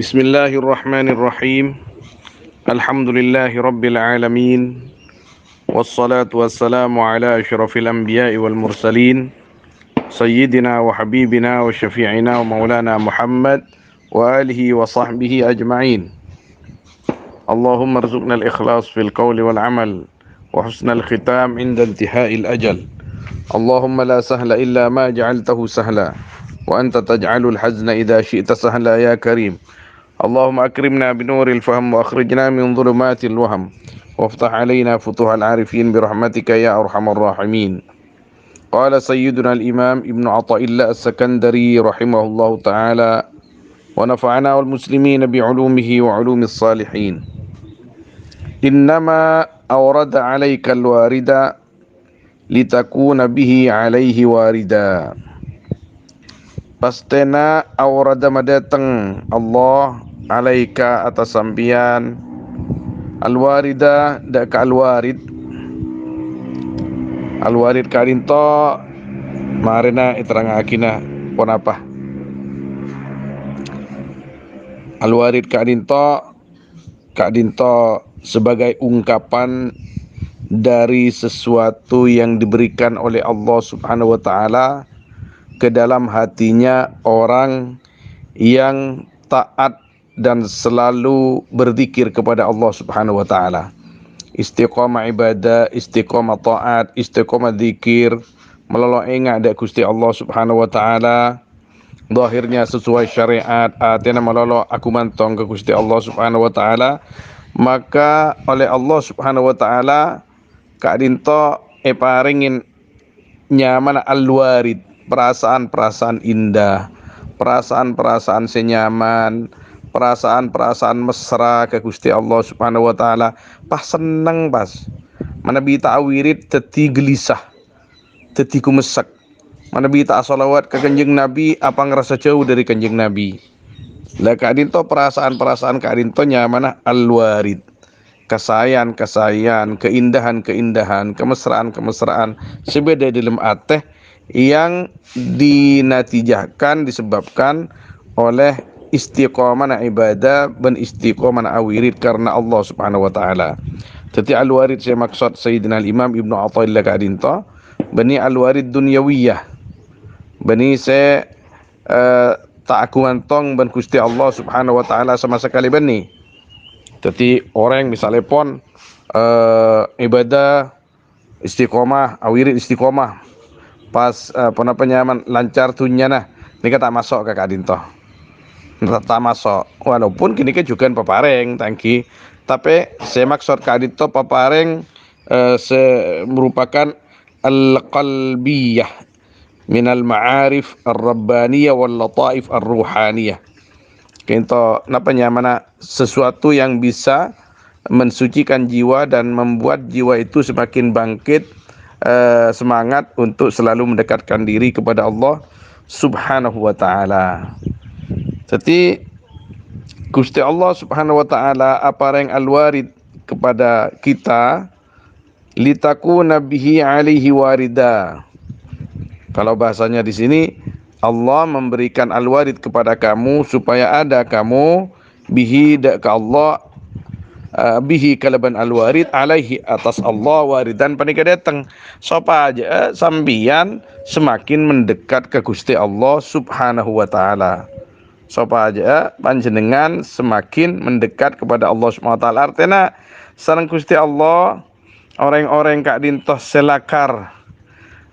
Bismillahirrahmanirrahim. Alhamdulillahi rabbil alamin. Wassalatu wassalamu ala asyrafil anbiya'i wal mursalin. Sayyidina wa habibina wa syafi'ina wa maulana Muhammad wa alihi wa sahbihi ajma'in. Allahumma rzuqna al-ikhlas fil qawli wal amal wa husnal khitam inda intihai al-ajal. Allahumma la sahla illa ma ja'altahu sahla wa anta taj'alul hazna idha syi'ta sahla ya karim. اللهم أكرمنا بنور الفهم وأخرجنا من ظلمات الوهم وافتح علينا فتوح العارفين برحمتك يا أرحم الراحمين. قال سيدنا الإمام ابن عطاء الله السكندري رحمه الله تعالى ونفعنا والمسلمين بعلومه وعلوم الصالحين. إنما أورد عليك الوارد لتكون به عليه واردا. Pastena awrada madatang Allah alaika atas sampian alwarida dak ka alwarid karinto marina iterang akina pon apa alwarid kadinto sebagai ungkapan dari sesuatu yang diberikan oleh Allah Subhanahu wa taala ke dalam hatinya orang yang taat dan selalu berzikir kepada Allah Subhanahu wa taala. Istiqamah ibadah, istiqamah taat, istiqamah zikir, melolo ingat dak Gusti Allah Subhanahu wa taala. Zahirnya sesuai syariat, atena melolo aku mantong ke Gusti Allah Subhanahu wa taala, maka oleh Allah Subhanahu wa taala kadinto paringin nyaman al-warid, perasaan-perasaan indah, perasaan-perasaan senyaman, perasaan-perasaan mesra ke Gusti Allah Subhanahu wa taala. Pas seneng pas. Mana bita awirid teti gelisah, teti kumesak. Mana bita salawat ke Kanjeng Nabi apa ngerasa jauh dari Kanjeng Nabi. Lah kadinto perasaan-perasaan kadinto nyamanah al-warid. Kesayan, keindahan, kemesraan sebeda dalam ateh yang dinatijahkan disebabkan oleh istiqamah ibadah dan istiqamah awirid karena Allah Subhanahu wa taala. Jadi al-warid saya maksud Sayyidina Imam Ibnu Athaillah kadinto bani al-warid dunyawiyah. Bani saya tak aku antong ban Gusti Allah Subhanahu wa taala sama sekali bani. Jadi orang misalnya pon ibadah istiqomah, awirid istiqomah, pas nyaman lancar tunya nah, ini tak masuk ke kadinto, tak masuk. Walaupun kini ke juga pepareng tangki, tapi saya maksud kadinto pepareng merupakan al-qalbiyah minal ma'arif ar-rabbaniyah wal lataif ar-ruhaniyah. Kinto napa nyamana sesuatu yang bisa mensucikan jiwa dan membuat jiwa itu semakin bangkit semangat untuk selalu mendekatkan diri kepada Allah Subhanahu wa taala. Jadi Gusti Allah Subhanahu wa taala apareng alwarid kepada kita litakuna bihi alaihi warida. Kalau bahasanya di sini Allah memberikan al-warid kepada kamu supaya ada kamu bihi dak ka Allah bihi kalaban al-warid alaihi atas Allah waridan panika datang sapa aja sambian semakin mendekat ke Gusti Allah Subhanahu wa taala. Sapa aja panjenengan semakin mendekat kepada Allah Subhanahu wa taala. Artinya sareng Gusti Allah orang-orang kak dintos selakar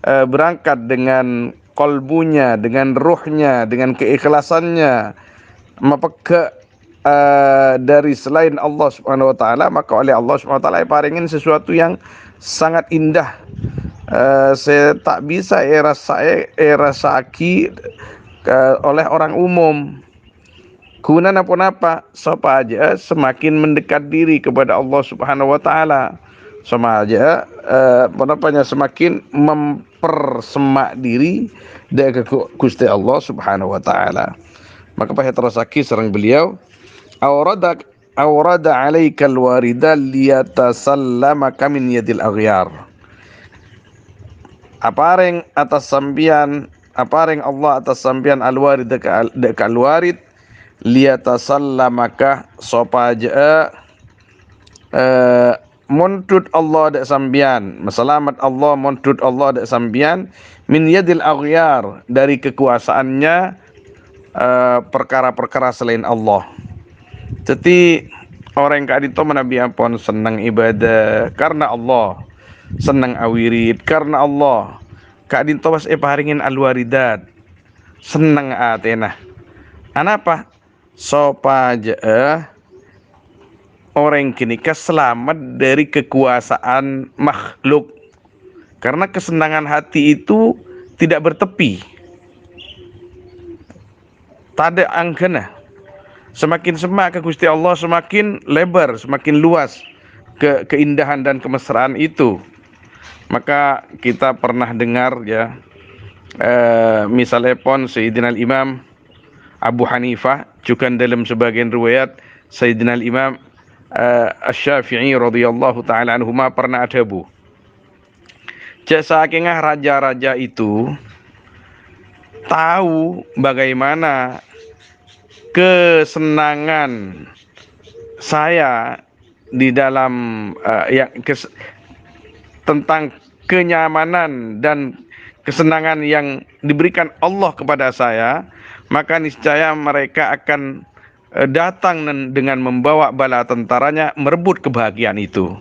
berangkat dengan kolbunya, dengan ruhnya, dengan keikhlasannya mapeke dari selain Allah Subhanahu wa taala, maka oleh Allah Subhanahu wa taala paringin sesuatu yang sangat indah. Saya tak bisa rasaki oleh orang umum. Guna napa-napa sapa aja semakin mendekat diri kepada Allah Subhanahu wa taala. Sama aja semakin mempersemak diri dari Gusti Allah Subhanahu wa taala. Maka pahit terasaki serang beliau awrada alaikal warida liyatasallama min yadil aghyar. Apareng atas sampian, apareng Allah atas sampian al-warid deka al-warid liyatasallamaka sopaja montut Allah dak sambian, meselamat Allah montut Allah dak sambian min yadil aghyar, dari kekuasaannya perkara-perkara selain Allah. Jadi orang kak dito menabi ampun senang ibadah karena Allah, senang awirid karena Allah. Kak dito was paringin alwaridat, senang atena. Anapa? Sopaja orang kini selamat dari kekuasaan makhluk. Karena kesenangan hati itu tidak bertepi. Tak ada angkana. Semakin semak ke Gusti Allah, semakin lebar, semakin luas keindahan dan kemesraan itu. Maka kita pernah dengar ya, misalnya pon Sayyidina Imam Abu Hanifah, juga dalam sebagian riwayat Sayyidina Imam Asy-Syafi'i radhiyallahu taala anhuma pernah adabu. Sakingah raja-raja itu tahu bagaimana kesenangan saya di dalam tentang kenyamanan dan kesenangan yang diberikan Allah kepada saya, maka niscaya mereka akan datang dengan membawa bala tentaranya merebut kebahagiaan itu.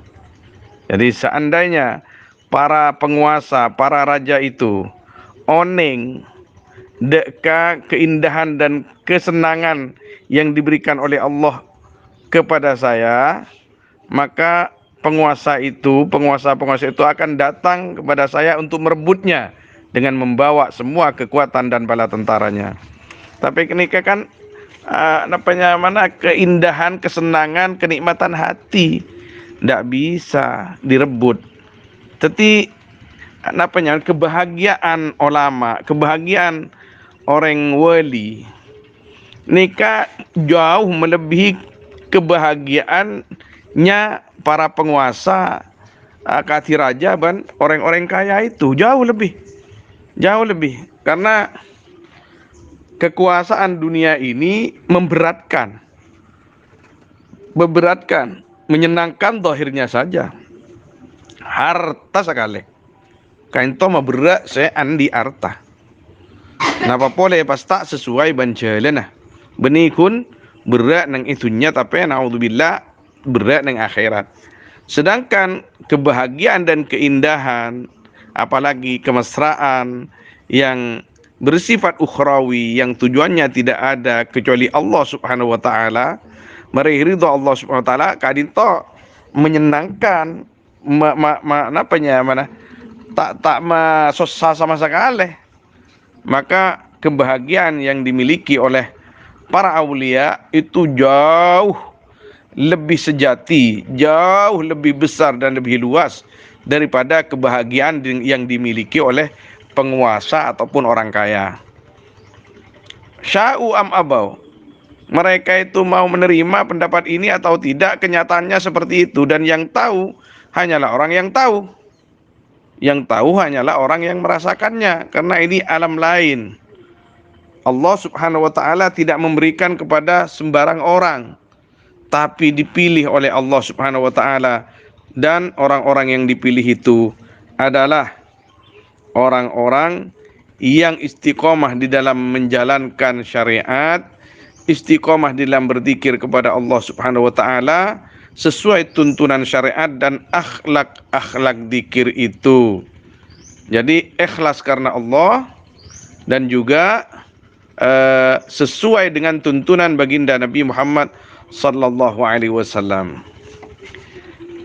Jadi seandainya para penguasa, para raja itu oneng deka keindahan dan kesenangan yang diberikan oleh Allah kepada saya, maka penguasa itu akan datang kepada saya untuk merebutnya dengan membawa semua kekuatan dan bala tentaranya. Tapi ini kan mana keindahan, kesenangan, kenikmatan hati tidak bisa direbut. Tapi kebahagiaan ulama, kebahagiaan orang wali nikah jauh melebihi kebahagiaannya para penguasa, kati raja dan orang-orang kaya itu jauh lebih karena kekuasaan dunia ini memberatkan, menyenangkan zahirnya saja, harta sekali. Kain to berat saya andi harta. Napa boleh pas tak sesuai banjalan benikun berat nang itunya, tapi naudzubillah berat nang akhirat. Sedangkan kebahagiaan dan keindahan, apalagi kemesraan yang bersifat ukhrawi, yang tujuannya tidak ada kecuali Allah Subhanahu wa taala, meraih ridha Allah Subhanahu wa taala, kadinto menyenangkan, tak susah sama sekali. Maka kebahagiaan yang dimiliki oleh para aulia itu jauh lebih sejati, jauh lebih besar dan lebih luas daripada kebahagiaan yang dimiliki oleh penguasa ataupun orang kaya. Sya'u am abau, mereka itu mau menerima pendapat ini atau tidak, kenyataannya seperti itu. Dan yang tahu hanyalah orang yang tahu. Yang tahu hanyalah orang yang merasakannya, karena ini alam lain. Allah Subhanahu wa taala tidak memberikan kepada sembarang orang, tapi dipilih oleh Allah Subhanahu wa taala. Dan orang-orang yang dipilih itu adalah orang-orang yang istiqomah di dalam menjalankan syariat, istiqomah di dalam berzikir kepada Allah Subhanahu wa taala sesuai tuntunan syariat dan akhlak zikir itu. Jadi ikhlas karena Allah dan juga sesuai dengan tuntunan baginda Nabi Muhammad sallallahu alaihi wasallam.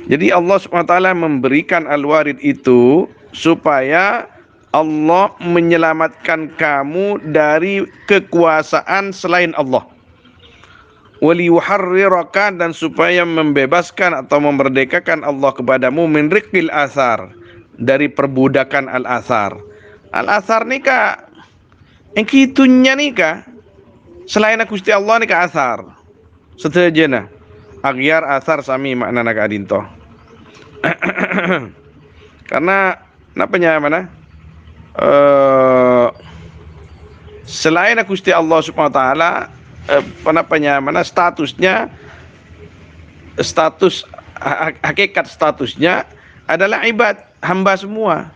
Jadi Allah Subhanahu wa taala memberikan al-warid itu supaya Allah menyelamatkan kamu dari kekuasaan selain Allah. Waliyuharriraka, dan supaya membebaskan atau memerdekakan Allah kepadamu min riqil asar, dari perbudakan al-asar. Al-asar nikah yang kitunya nikah selain Gusti Allah nikah asar. Seterjena agyar asar sami makna naga adinto. Karena napanya mana? Selain Gusti Allah Subhanahu wa taala statusnya, hakikat statusnya adalah ibad, hamba semua.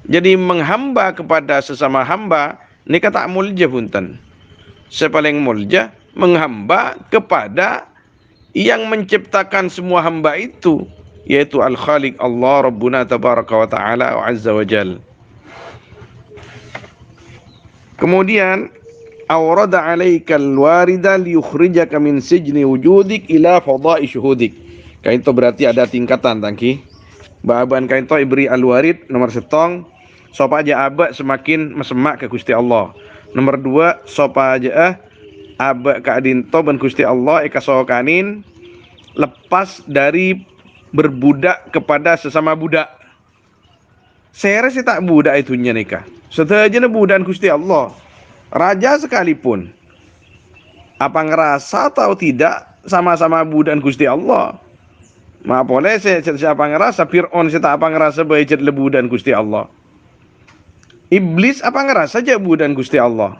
Jadi menghamba kepada sesama hamba ini kata mulja punten. Sepaling mulja menghamba kepada yang menciptakan semua hamba itu, yaitu Al-Khaliq Allah Rabbuna Tabaraka wa Ta'ala wa Azza wa Jal. Kemudian awrada alaikal warida liyukhrijaka min sijni wujudik ila fadai syuhudik. Kain to berarti ada tingkatan tangki. Baaban kain to ibri al-warid nomor setong sopa aja aba semakin mesemak ke Gusti Allah. Nomor 2 sopa aja aba ka adinto ban Gusti Allah eka sokanin lepas dari berbudak kepada sesama budak. Saya sih tak budak itunya nikah. Setelah budak Gusti Allah, raja sekalipun, apa ngerasa atau tidak sama-sama budak Gusti Allah. Ma boleh siapa ngerasa Fir'aun saya tak apa ngerasa bajet lebu dan Gusti Allah. Iblis apa ngerasa aja budak Gusti Allah.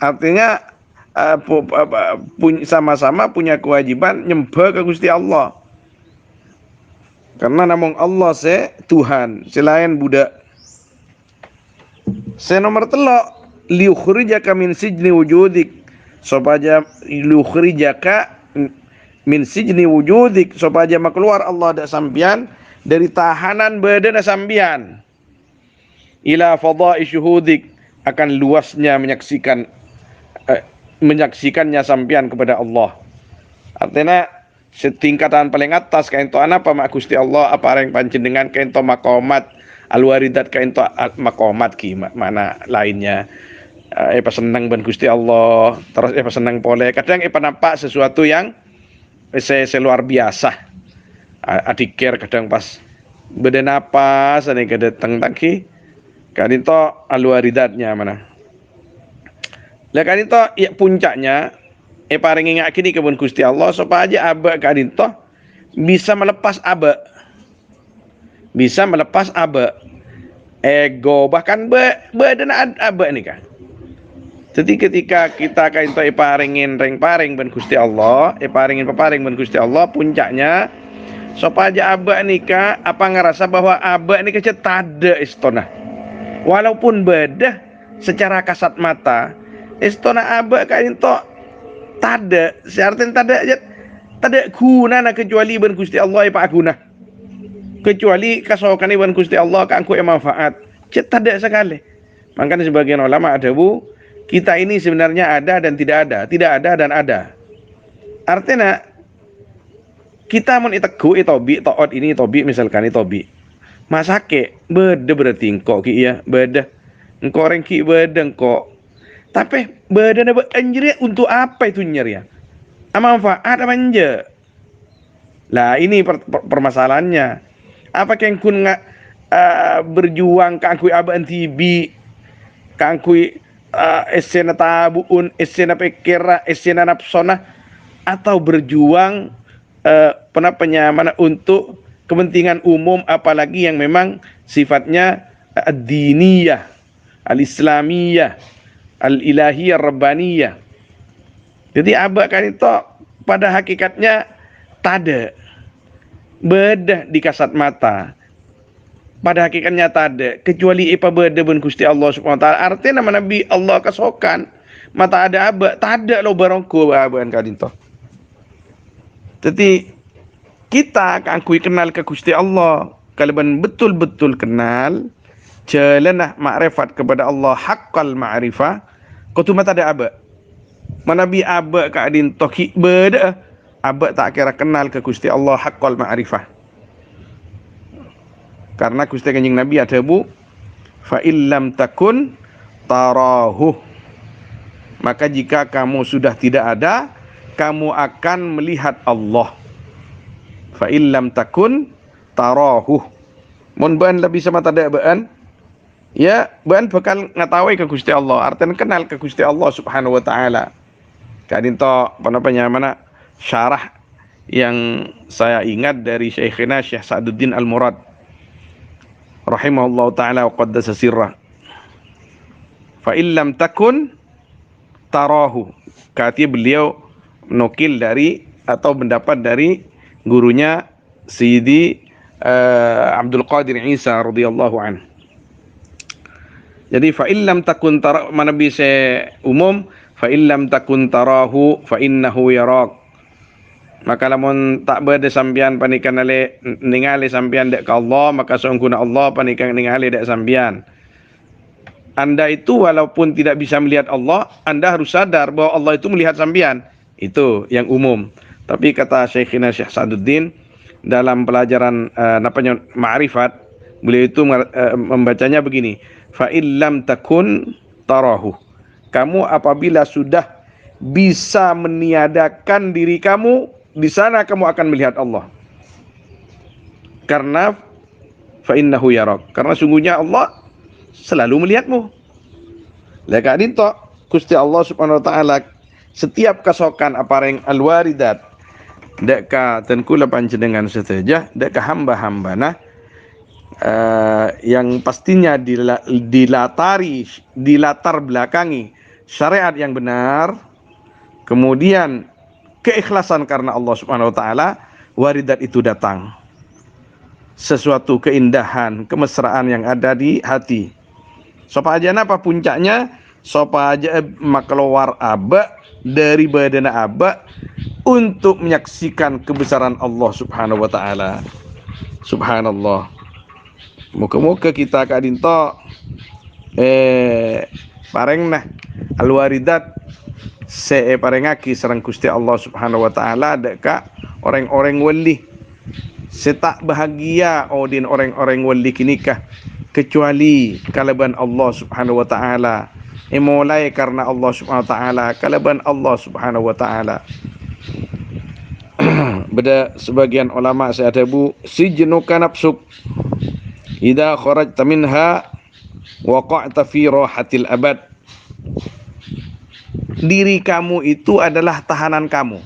Artinya sama-sama punya kewajiban nyembah ke Gusti Allah. Karena namung Allah Tuhan, selain budak. Nomor telok liukhrijaka min sijni wujudik, supaya liukhrijaka min sijni wujudik, supaya keluar Allah dak sampian dari tahanan badan sampian ila fadai syuhudik, akan luasnya menyaksikannya sampian kepada Allah. Artinya setingkatan paling atas kain to apa mak Gusti Allah apa yang panjenengan kain to maqamat al-waridat kain to maqamat ki mana lainnya pas senang ban Gusti Allah terus pas senang pole kadang nampak sesuatu yang luar biasa adikir kadang pas beda napas ane kedatang tangki kain to al-waridatnya mana lah kain to ya puncaknya paring ingat kini kebun Gusti Allah supaya aja aba kadin toh bisa melepas aba ego bahkan badan aba nih kan. Jadi ketika kita kain toh paringin paring ben Gusti Allah paringin ben Gusti Allah puncaknya supaya aja aba nika apa ngerasa bahwa aba nika tada istona walaupun beda secara kasat mata istona aba kain toh tada, seartinya tada guna kecuali ban Gusti Allah apa guna. Kecuali kasokan ban Gusti Allah kangku manfaat. Tada sekali. Makanya sebagian ulama ada kita ini sebenarnya ada dan tidak ada, tidak ada dan ada. Artinya kita mun itegu itobi toot ini itobi misalkan itobi. Masake beda berarti engkau ki ya, beda. Engkau orang ki beda engkau. Tapi badan apa anjir untuk apa itu nyeri ya? Manfaat apa anje? Lah ini permasalahannya. Apa yang kun berjuang kangkui aban tibi, kangkui esena tabuun, esena pekera, esena napsona, atau berjuang penyamana untuk kepentingan umum apalagi yang memang sifatnya ad-diniyah, al-islamiyah, al-ilahiyah rabbaniyah. Jadi aba kan itu pada hakikatnya tada beda di kasat mata. Pada hakikatnya tada kecuali ipa beda ben Gusti Allah Subhanahu wa taala. Artinya nama Nabi Allah kasokan mata ada aba tada lo barangku aban kadinto. Jadi kita kangkui kenal ke Gusti Allah kalau betul-betul kenal jalanah ma'rifat kepada Allah haqqal ma'rifah. Kau tu mata ada aba. Mana bi aba ka adin toki beda. Aba tak kira kenal ke Gusti Allah haqqal ma'rifah. Karena Gusti Kanjeng Nabi ada fa illam takun tarahu. Maka jika kamu sudah tidak ada, kamu akan melihat Allah. Fa illam takun tarahu. Mun ban lebih sama tada baan. Ya, ban bakal ngetahui ke Gusti Allah, artinya kenal ke Gusti Allah Subhanahu wa taala. Kadin to mana syarah yang saya ingat dari Syekhina Syekh Sa'duddin Al-Murad rahimahullahu taala wa qaddasa sirrah. Fa illam takun tarahu. Kata beliau nukil dari atau mendapat dari gurunya Sayyidi Abdul Qadir Isa radhiyallahu an. Jadi fa illam takun tara mana bisa umum fa illam takun tarahu fa innahu yarak. Maka lamun tak berde sambian panikan ale ningali sambian dek ka Allah, maka sungguhna Allah panikan ningali dek sambian. Anda itu walaupun tidak bisa melihat Allah, Anda harus sadar bahwa Allah itu melihat sambian. Itu yang umum. Tapi kata Syekhina Syekh Sa'duddin dalam pelajaran ma'rifat, beliau itu membacanya begini, fa illam takun tarahu. Kamu apabila sudah bisa meniadakan diri kamu, di sana kamu akan melihat Allah. Karena fa innahu yarak. Karena sungguhnya Allah selalu melihatmu. Leka dinto Gusti Allah Subhanahu wa taala setiap kasokan apareng alwaridat deka tenkula panjenengan seteja deka hamba-hambana yang pastinya dilatar belakangi syariat yang benar, kemudian keikhlasan karena Allah Subhanahu wa taala, waridat itu datang. Sesuatu keindahan, kemesraan yang ada di hati. Sopa aja apa puncaknya? Sopa aja makeluar aba dari badan aba untuk menyaksikan kebesaran Allah Subhanahu wa taala. Subhanallah. Muka-muka kita kadinto pareng nah alwaridat parengaki sareng Gusti Allah Subhanahu wa taala deka orang-orang wali setak bahagia odin orang-orang wali kinikah kecuali kalaban Allah Subhanahu wa taala, mulai karena Allah Subhanahu wa taala, kalaban Allah Subhanahu wa taala. Beda sebagian ulama saya tabu sijnuka nafsuk idza kharajta minha waqa'ta fi rahatil abad. Diri kamu itu adalah tahanan kamu.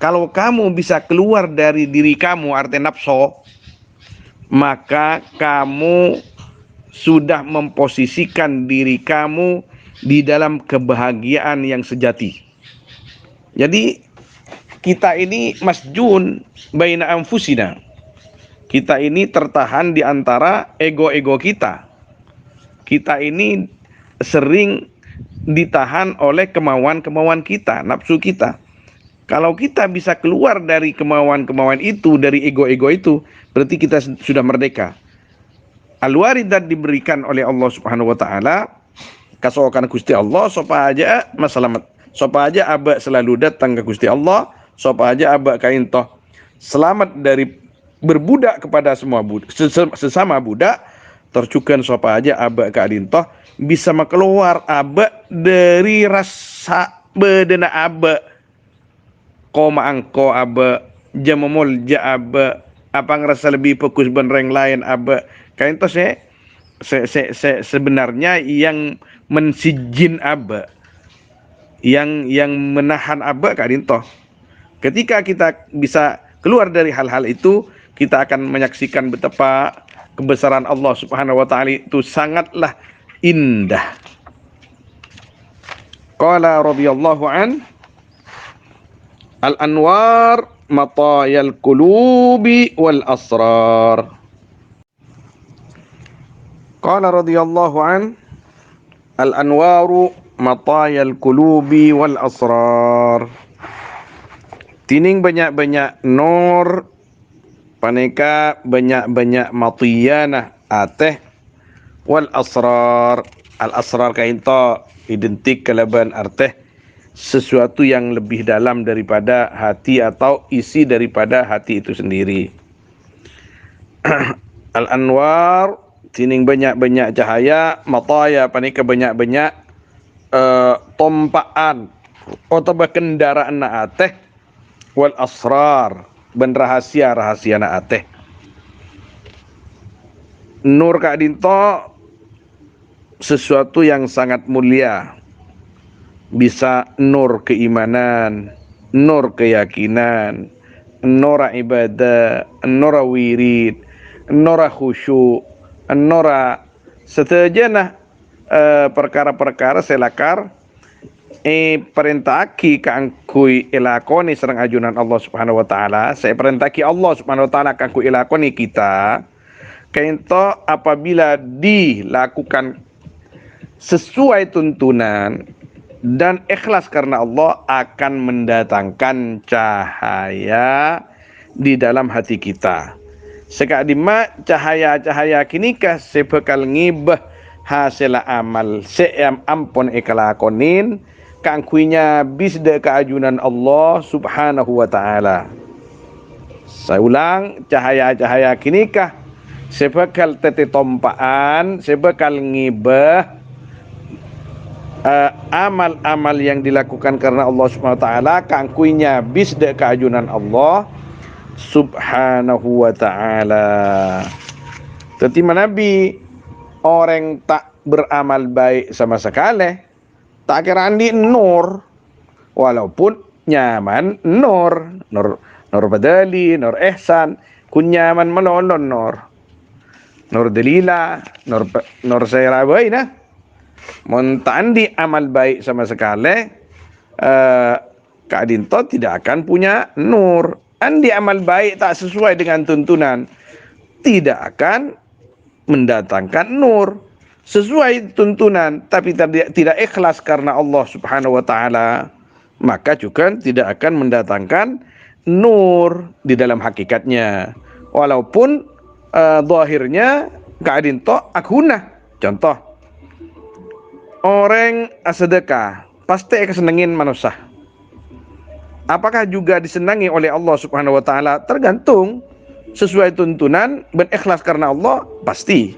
Kalau kamu bisa keluar dari diri kamu, arti nafsu, maka kamu sudah memposisikan diri kamu di dalam kebahagiaan yang sejati. Jadi kita ini masjun baina anfusina. Kita ini tertahan di antara ego-ego kita. Kita ini sering ditahan oleh kemauan-kemauan kita, nafsu kita. Kalau kita bisa keluar dari kemauan-kemauan itu, dari ego-ego itu, berarti kita sudah merdeka. Al-waridat diberikan oleh Allah Subhanahu wa taala, kasokan Gusti Allah, sopa aja masalah, sopa aja aba selalu datang ke Gusti Allah, sopa aja aba kaintoh selamat dari berbudak kepada semua sesama budak, tercukan sopa aja aba kaintoh bisa keluar aba dari rasa bedena aba koma angko aba jamamul ja aba apa ngerasa lebih fokus benreng lain aba kain to sebenarnya yang mensijin aba yang menahan aba kain to. Ketika kita bisa keluar dari hal-hal itu, kita akan menyaksikan betapa kebesaran Allah Subhanahu wa taala itu sangatlah indah. Qala radhiyallahu an al-anwar matayal qulubi wal asrar. Qala radhiyallahu an al-anwaru matayal qulubi wal asrar. Tining banyak-banyak nur, paneka banyak-banyak matiyana ateh wal asrar. Al asrar kainto identik kalaban arteh sesuatu yang lebih dalam daripada hati atau isi daripada hati itu sendiri. Al-anwar tining banyak-banyak cahaya, mataya panika banyak-banyak tompaan atau kendaraan na ateh, wal asrar ben rahasia na ateh. Nur kak dinto sesuatu yang sangat mulia, bisa nur keimanan, nur keyakinan, nur ibadah, nur wirid, nur khusyuk, nur seterusnya perkara-perkara selakar perintahki kangkui elakoni serang ajunan Allah Subhanahu wa taala, saya perintahki Allah Subhanahu wa taala kangkui elakoni kita. Kento apabila dilakukan sesuai tuntunan dan ikhlas karena Allah akan mendatangkan cahaya di dalam hati kita. Sekadima cahaya-cahaya kinikah sebekal ngibah hasil amal seam ampun ikalakonin kangkuinya bisda keajunan Allah Subhanahu wa taala. Saya ulang, cahaya-cahaya kinikah sebekal tete tompaan, sebekal ngibah amal-amal yang dilakukan karena Allah Subhanahu wa taala kangkuinya bisda keajunan Allah Subhanahu wa taala. Tetima Nabi orang tak beramal baik sama sekali, tak kira andi nur, walaupun nyaman nur badali, nur ihsan, kun nyaman menolon nur delila, nur saya rabai nah. Montandi amal baik sama sekali, kadinto tidak akan punya nur. Andi amal baik tak sesuai dengan tuntunan, tidak akan mendatangkan nur. Sesuai tuntunan tapi tidak ikhlas karena Allah Subhanahu wa taala, maka juga tidak akan mendatangkan nur di dalam hakikatnya. Walaupun zahirnya kadinto akhuna. Contoh, orang sedekah pasti akan senengin manusia. Apakah juga disenangi oleh Allah Subhanahu wa taala? Tergantung. Sesuai tuntunan ben ikhlas karena Allah pasti.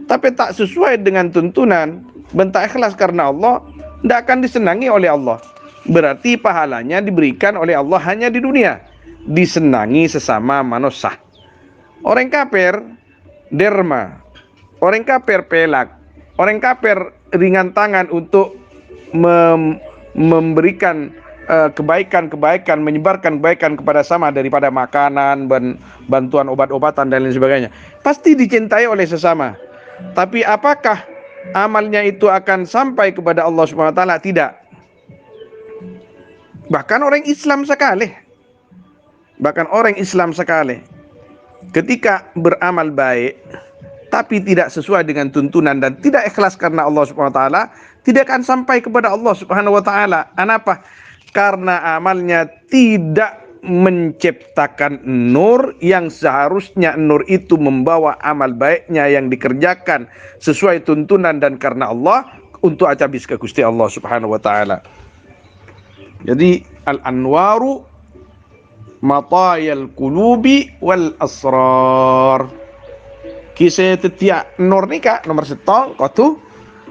Tapi tak sesuai dengan tuntunan ben tak ikhlas karena Allah, tidak akan disenangi oleh Allah. Berarti pahalanya diberikan oleh Allah hanya di dunia, disenangi sesama manusia. Orang kafir derma, orang kafir pelak, orang kafir ringan tangan untuk memberikan kebaikan, menyebarkan kebaikan kepada sama daripada makanan, bantuan obat-obatan dan lain sebagainya. Pasti dicintai oleh sesama. Tapi apakah amalnya itu akan sampai kepada Allah Subhanahu wa taala? Tidak. Bahkan orang Islam sekali, ketika beramal baik tapi tidak sesuai dengan tuntunan dan tidak ikhlas karena Allah Subhanahu wa taala, tidak akan sampai kepada Allah Subhanahu wa taala. Kenapa? Karena amalnya tidak menciptakan nur yang seharusnya nur itu membawa amal baiknya yang dikerjakan sesuai tuntunan dan karena Allah untuk acabis ke Gusti Allah Subhanahu wa taala. Jadi al-anwaru matayal qulubi wal asrar. Kisah tetia nur nika nomor setong kotu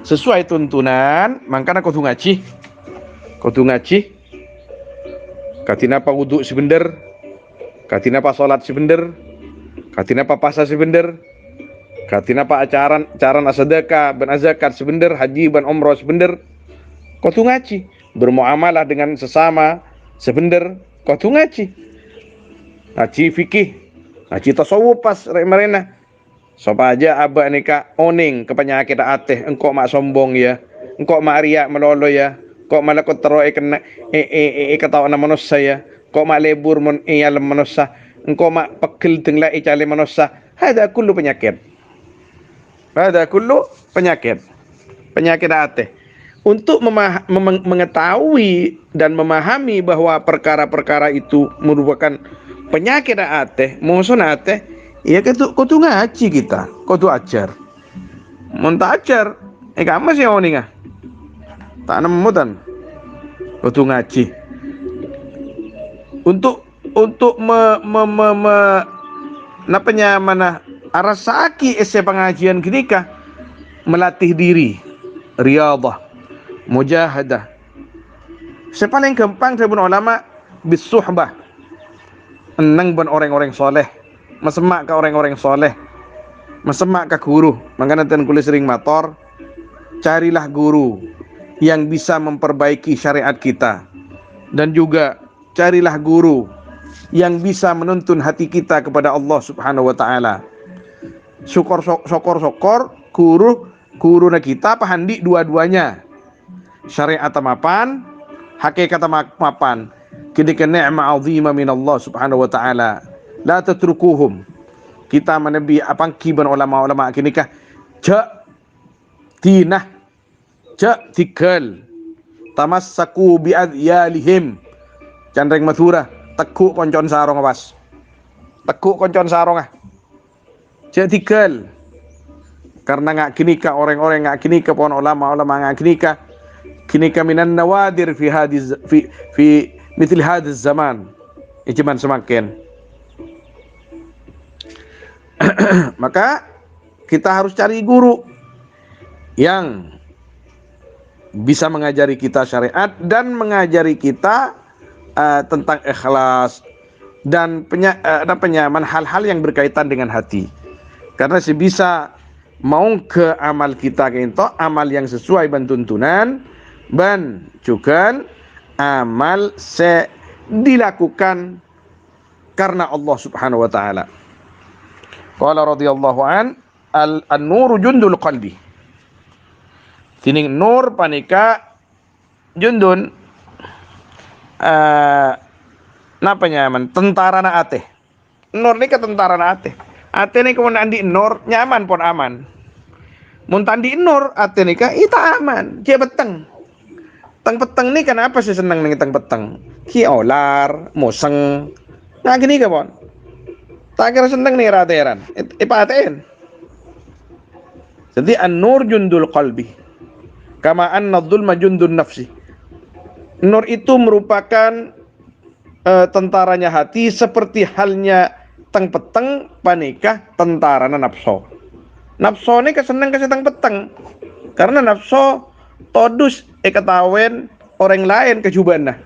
sesuai tuntunan, mangkana kotu ngaji. Katina pa wudu sebener, katina pa salat sebener, katina pa puasa sebener, katina pa acaran sedekah ban zakat sebener, haji ban umrah sebener. Kotu ngaji, bermuamalah dengan sesama sebener, kotu ngaji. Ngaji fikih, ngaji tasawuf pas merena. Sopa aja abah nika oning ke penyakit ateh, engkau mak sombong ya, engkau mak riak melolo ya. Kok malah kau teroe kena ketawa nama manusia, kok mak lebur mon alam manusia, engkau mak pegel tenglah icale manusia. Ada kullu penyakit penyakit hati. Untuk mengetahui dan memahami bahwa perkara-perkara itu merupakan penyakit hati, musuh hati, ya kudu ngaji kita, kudu ajar. Mun tak ajar, kamu sih oninga. Tak nemutan kudu ngaji untuk napanya mana arasaki ese pengajian ketika melatih diri, riyadhah, mujahadah. Sepaling gampang sabun ulama bisuhbah, enang ban orang-orang soleh, mesemak ke orang-orang soleh, mesemak ke guru. Makanya ten kulis sering mator, carilah guru yang bisa memperbaiki syariat kita, dan juga carilah guru yang bisa menuntun hati kita kepada Allah Subhanahu wa taala. Syukur guru na kita pahandi dua-duanya. syariat mapan, hakikat mapan. Kini ke ni'ma azima min Allah subhanahu wa ta'ala. La tatrukuhum. Kita menebi apang kiban ulama-ulama kini kah ja tinah ja tikal tamassaku bi adyalihim. Candreng mathura tekuk koncon sarong awas. Tekuk koncon sarong ah. Ja tikal. Karena ngak kini ka orang-orang ngak kini ka pon ulama-ulama ngak kini ka minan nawadir fi mithil hadhiz zaman. Ijiman semakin. Maka kita harus cari guru yang bisa mengajari kita syariat dan mengajari kita tentang ikhlas dan penyaman hal-hal yang berkaitan dengan hati. Karena sebisa mau ke amal kita itu amal yang sesuai dengan tuntunan dan juga amal dilakukan karena Allah Subhanahu wa taala. Qala radhiyallahu an an-nuru jundul qalbi. Tining nur panika jundun napa nyaman tentara na ate. Nur ni ka tentara na ate. Ate ni kung andi nur nyaman pon aman. Mun tandi nur ate ni ka ita aman. Kia beteng. Tang peteng ni kenapa sih senang ning tang peteng? Ki olar, museng. Nah gini ka pon. Tak kira seneng nih rateran. Ipaten. Jadi an-nur jundul qalbi. Kama anna dhulma jundun nafsi. Nur itu merupakan tentaranya hati seperti halnya teng peteng panikah tentara nafsu. Nafsu ini keseneng keseteng peteng. Karena nafsu todus ketawen orang lain kejuban nah.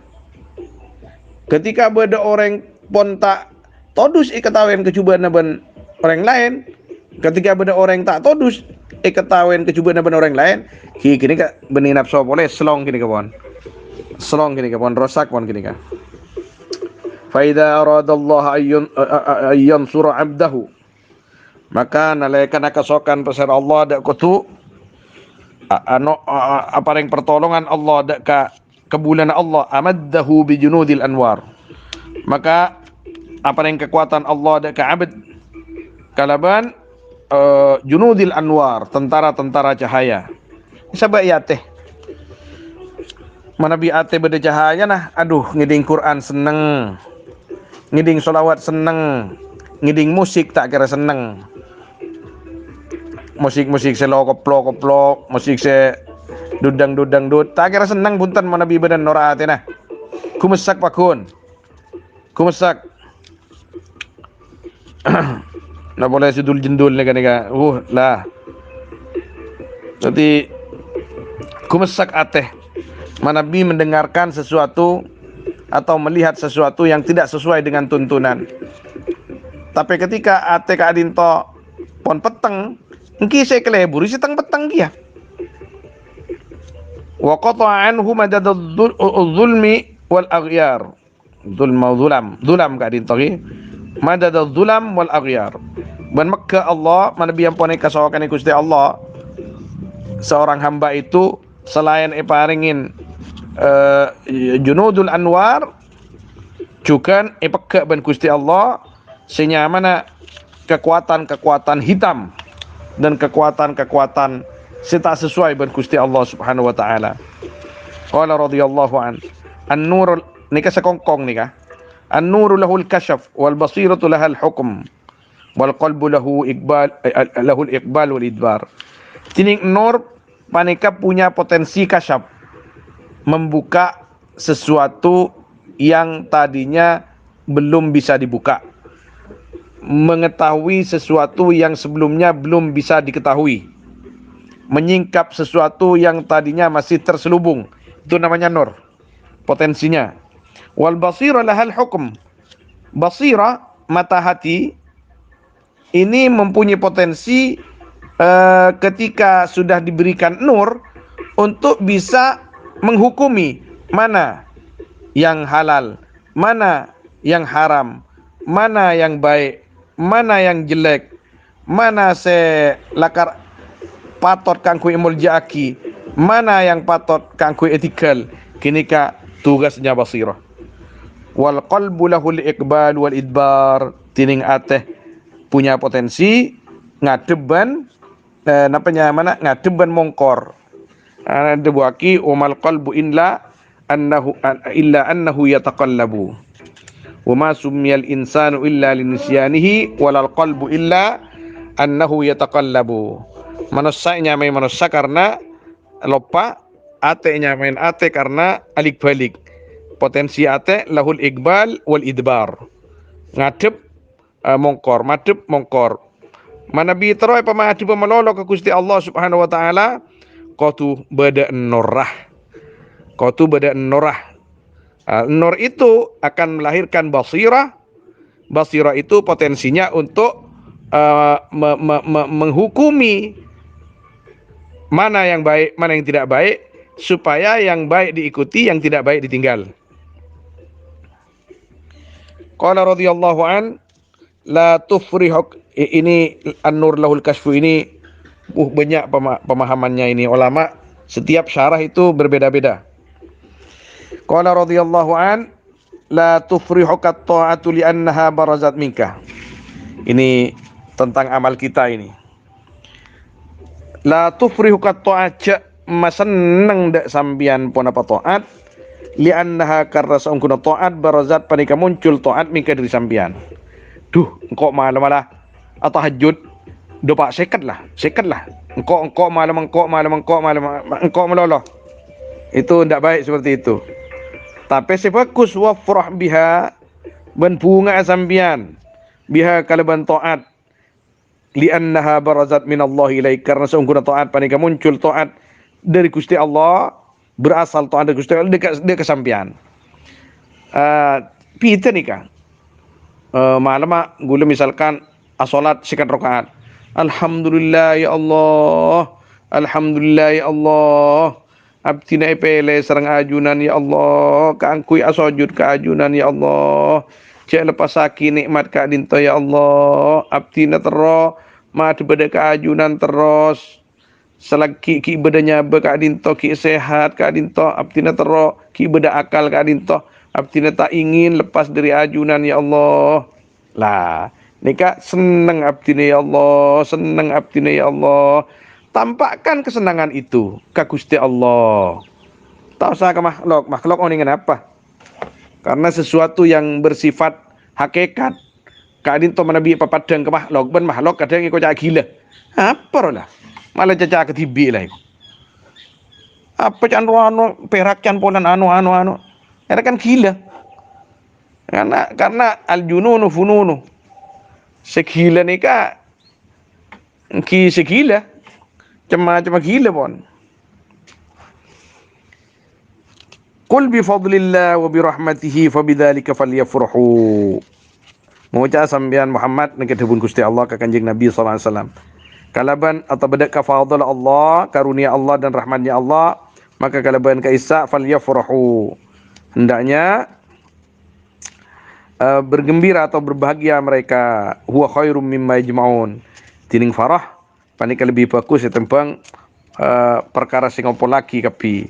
Ketika beda orang pon tak todus ketawen kejuban ben orang lain, ketika beda orang tak todus ketawen kejuban ben orang lain, kini ka benih nafsu boleh selong kini kawan. Selong kini kawan rosak pon kini ka. Fa idza aradallahu ayyan surah 'abdahu. Maka nalaikan akasokan pasar Allah dak kutu apa yang pertolongan Allah dak ka kebulan Allah amaddahu bi junudil anwar. Maka apa yang kekuatan Allah dak ka abad kalaban junudil anwar, tentara-tentara cahaya. Sabak ya teh. Manabi ate beda cahaya nah, aduh ngiding Quran seneng. Ngiding solawat seneng. Ngiding musik tak kira seneng. Musik-musik se lokop-lokop, musik se dudang-dudang dud, tak kira seneng punten manabi beda nora ate nah. Kumesak pakun. Kumesak. Nah boleh sidul jendul ni kan lah. Jadi kumesak ateh manabi mendengarkan sesuatu atau melihat sesuatu yang tidak sesuai dengan tuntunan. Tapi ketika ate ka adinto pon peteng, engki saya kelebur si teng peteng dia. Wa qata'a anhu madadadh-dhulmi wal aghyar. Dhulam ka adinto ki. Madadadh-dhulam wal aghyar. Ban Makkah Allah manabi yang pone kasawakan Gusti Allah. Seorang hamba itu selain iparingin junudul anwar juga ipeka ban Gusti Allah senyamana kekuatan-kekuatan hitam dan kekuatan-kekuatan tak sesuai ban Gusti Allah Subhanahu wa taala. Qala radhiyallahu an an-nur nikah sekongkong nikah. An-nuru lahul kasyaf wal basiratu lahal hukm wal qalbu lahu lahul iqbal wal idbar. Tining nur panika punya potensi kasyaf, membuka sesuatu yang tadinya belum bisa dibuka, mengetahui sesuatu yang sebelumnya belum bisa diketahui, menyingkap sesuatu yang tadinya masih terselubung. Itu namanya nur, potensinya. Wal basira lahal hukm. Basira, mata hati, ini mempunyai potensi ketika sudah diberikan nur untuk bisa menghukumi mana yang halal, mana yang haram, mana yang baik, mana yang jelek, mana se lakar patot kangku imul jaki, mana yang patut kangkui etikal kini ka tugasnya basirah. Wal qalbu lahul iqbal wal idbar, tining ateh punya potensi ngadeban napanya mana ngadeban mongkor. Debuaki umal qalbu illa annahu yataqallabu. Wa ma summiyal insanu illa linisyanihi walal qalbu illa annahu yataqallabu. Manusia nyamai manusia karena lupa, ate nyamain ate karena alik balik. Potensi ate lahul iqbal wal idbar. Ngadep mongkor, madep mongkor. Manabi teroy pamahadi pamalolo ke Gusti Allah Subhanahu wa taala, qatu bada nurah. Qatu bada nurah. Nur itu akan melahirkan basirah. Basirah itu potensinya untuk menghukumi mana yang baik, mana yang tidak baik, supaya yang baik diikuti, yang tidak baik ditinggal. Qala radhiyallahu an, la tufrihuk, ini an-nur lahul kasfu ini banyak pemahamannya ini ulama, setiap syarah itu berbeda-beda. Qala radhiyallahu an, la tufrihuka ta'atu li'annaha barazat minka. Ini tentang amal kita ini. La tufrihuka ta'at, maseneng dak sambian pon apa ta'at, li'annaha karena saungkuna ta'at barazat panika muncul ta'at minka dari sambian. Duh, engkau malam-malam tahajud dopak sekad lah. Engkau malam meloloh. Itu tidak baik seperti itu. Tapi sebagus wafrah biha, bunga sambian biha kalaban ta'at, li'annaha barazat minallahi ilaik, karena seungguhnya ta'at panika muncul ta'at dari Gusti Allah, berasal ta'at dari Gusti Allah dia kesampian. Pita nikah malam gula misalkan asolat sekat rakaat, alhamdulillah ya Allah, alhamdulillah ya Allah, abdina epele serang ajunan ya Allah, kaangkui asojud ka ajunan ya Allah, cek lepas sakit nikmat ka dinto ya Allah, abdina terus mad beda ka ajunan terus selagi ki bedanya be ka dinto ki sehat ka dinto, abdina terus ki beda akal ka dinto, abdina tak ingin lepas dari ajunan ya Allah. Lah nika seneng abdina ya Allah, seneng abdina ya Allah. Tampakkan kesenangan itu ke Gusti Allah. Tak usah ke makhluk. Makhluk ini kenapa? Karena sesuatu yang bersifat hakikat. Kadin to manabi papadang ke makhluk, ben makhluk kadang ikut cak gila. Apa lah? Malah caca ketibi lah. Apa can anu perak can polan anu. Era kan gila. Karena al jununu fununu. Segila nika segila. Cuma gila pon. Qul bi fadlillah wa bi rahmatihi fa bidzalika falyafrahu. Moja sambian Muhammad nang kedebun Gusti Allah ka Kanjeng Nabi sallallahu alaihi wasallam. Kalaban atau bedak ka fadl Allah, karunia Allah dan rahmatnya Allah, maka kalaban ka isa falyafrahu. Hendaknya bergembira atau berbahagia mereka. Huwa khairum mimma yajma'un. Tining farah panika lebih bagus ya tembang perkara sing opo lagi kapi.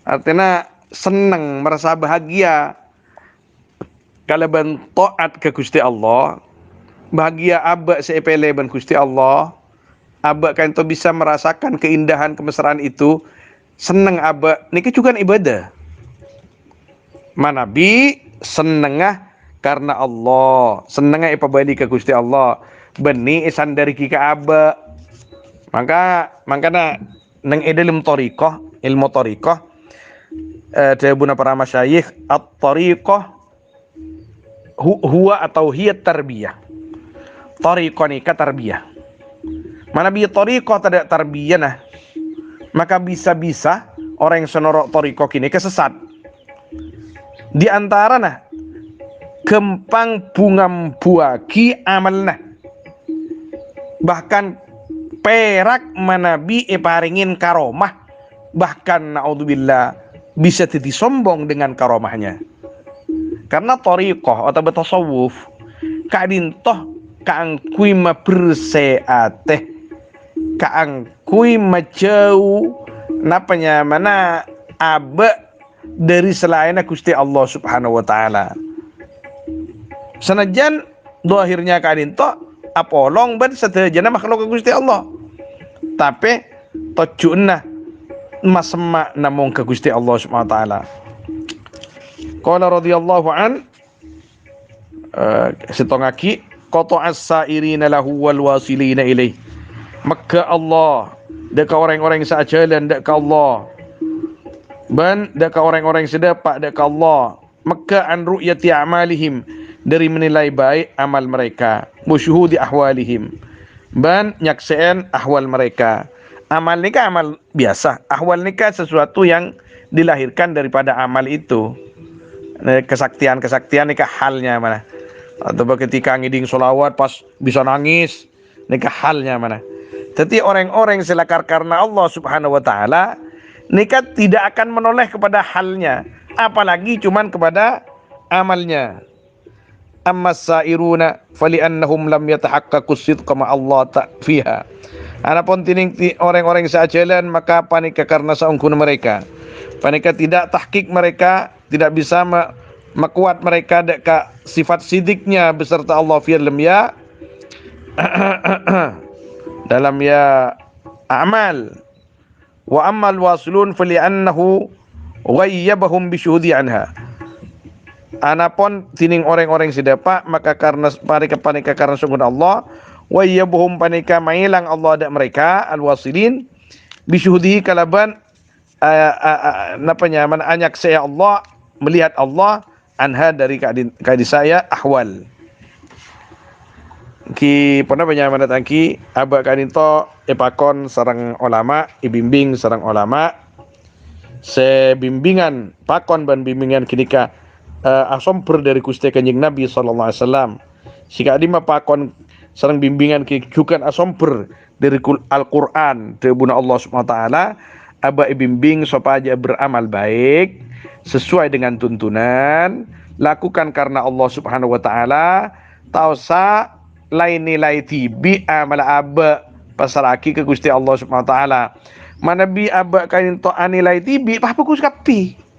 Artinya seneng, merasa bahagia kalaban taat ke Gusti Allah, bahagia abak sepele ban Gusti Allah, abak kan to bisa merasakan keindahan kemesraan itu, seneng abak niki juga ibadah. Manabi senengah karena Allah, senengah ipabadi ke Gusti Allah, beni isan dari kika abak. Makanya nang ilmu tariqah, debuna para masyayikh, at-tariqah huwa atau hiya tarbiyah. Tariqah ni ka tarbiyah. Mana bi tariqah tidak tarbiyah nah, maka bisa-bisa orang yang senorok tariqah kini kesesat. Di antara nah gempang bungam buaki amalna. Bahkan perak manabi paringin karomah, bahkan naudzubillah bisa jadi sombong dengan karomahnya. Karena tariqah atau bertasawuf kadintoh kaangkui ma berseateh, kaangkui ma jauh napanya mana abe dari selain Gusti Allah Subhanahu wa taala. Senajan dohirnya kadin to apolong ban sedejana makhluk Gusti Allah. Tapi tojuna masma namung ke Gusti Allah Subhanahu wa taala. Qala radhiyallahu an setongaki qata'as sairina lahu wal wasilina ilaih. Maka Allah deka orang-orang sejalan deka Allah ban deka orang-orang sedapak deka Allah maka an ru'yati amalihim dari menilai baik amal mereka musyuhudi ahwalihim ban nyakseen ahwal mereka. Amal nikah amal biasa, ahwal nikah sesuatu yang dilahirkan daripada amal itu. Kesaktian nikah halnya mana, atau ketika ngiding solawat pas bisa nangis nikah halnya mana. Jadi orang-orang selakar karena Allah Subhanahu wa taala nikah tidak akan menoleh kepada halnya, apalagi cuman kepada amalnya. Amma sairuna fali'annahum lam yatahaqqaqus sidqa ma Allah fiha. Adapun tining orang-orang sejalan maka panika karena saungkun mereka. Panika tidak tahqiq mereka, tidak bisa mekuat mereka deka sifat sidiknya beserta Allah fi'lam ya dalam ya amal. Wa ammal wasilun fali'annahu ghayyabahum bisyuhudi anha. Anapun tining orang-orang sedapak maka karena panika karena sungguh Allah wa yabhum panika mailang Allah dak mereka alwasilin bisyuhudi kalaban napanya man anyak saya Allah melihat Allah anha dari kadi saya ahwal ki pernah penyaman tangki aba kadinto epakon sarang ulama ibimbing sarang ulama se bimbingan pakon ban bimbingan ketika asomper dari Gusti Kanjeng Nabi sallallahu alaihi wasallam sika di pakon sareng bimbingan kejukan asomper dari Al-Qur'an tebuna Allah Subhanahu wa taala aba bimbing supaya beramal baik sesuai dengan tuntunan lakukan karena Allah Subhanahu wa taala tausa lain nilai tibi amal aba pasaraki ke Gusti Allah Subhanahu wa taala manabi aba kain to anilai tibi pah fokus kapi.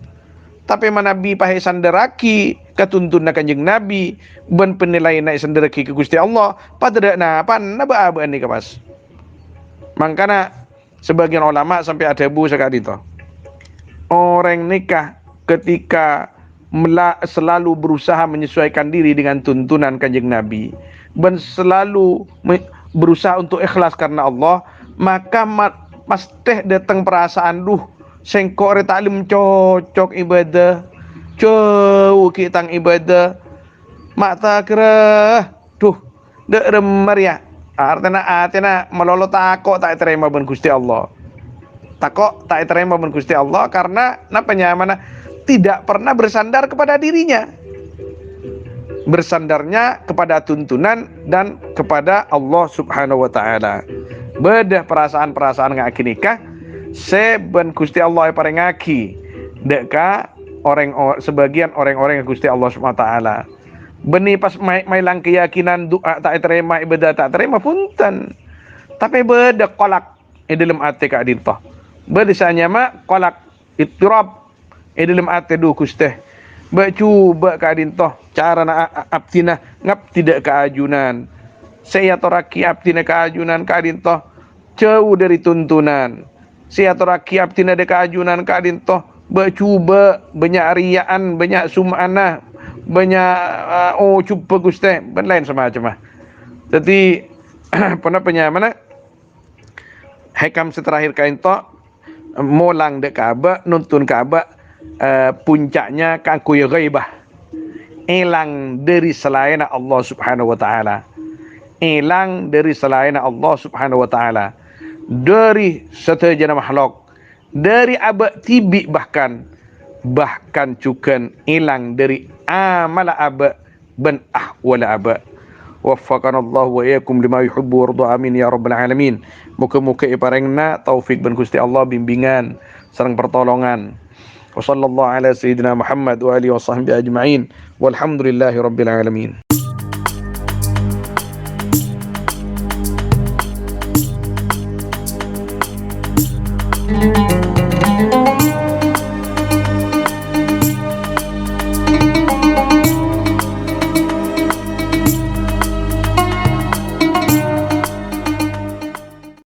Tapi manabi pahe sanderaki ketuntun Kanjeng Nabi ben penilaian sanderaki ke Gusti Allah pada na pan na ba ni kapas. Mangkana sebagian ulama sampai ada bu sekali itu. Orang nikah ketika selalu berusaha menyesuaikan diri dengan tuntunan Kanjeng Nabi ben selalu berusaha untuk ikhlas karena Allah maka pasti datang perasaan sengkok retalim cocok ibadah jauh kitang ibadah mata kira dek remar ya artinya melolo takok tak terima ben Gusti Allah takok tak terima ben Gusti Allah karena napanya mana tidak pernah bersandar kepada dirinya bersandarnya kepada tuntunan dan kepada Allah Subhanahu wa taala bedah perasaan-perasaan ngaki nikah seben Gusti Allah parengaki deka sebagian orang-orang yang Gusti Allah Subhanahu wa taala beni pas mailang keyakinan doa tak terima ibadah tak terima punten tapi beda kolak dalam ati ka adintoh bedisanya mak kolak ittirab dalam ati Gusti coba ka adintoh cara na abtina ngap tidak keajunan saya toraki abtina keajunan ka adintoh jauh dari tuntunan siaturaki abtina de keajunan kadin toh bercuba banyak riaan banyak sum'anah banyak cuba Gusti ben lain semacam jadi pernah penyamana hekam seterakhir kain toh molang de Ka'bah nuntun Ka'bah puncaknya kangku ghaibah hilang dari selain Allah Subhanahu wa taala hilang dari selain Allah Subhanahu wa taala dari setajana makhluk dari abad tibi bahkan cukan hilang dari amal abad ben ahwal abad waffaqana Allah wa iyyakum lima yuhibbu wa yarda amin ya rabbal alamin muka-muka iparengna taufik ben Gusti Allah bimbingan sareng pertolongan wa sallallahu ala sayyidina Muhammad wa alihi wa sahbihi ajma'in walhamdulillahi rabbil alamin.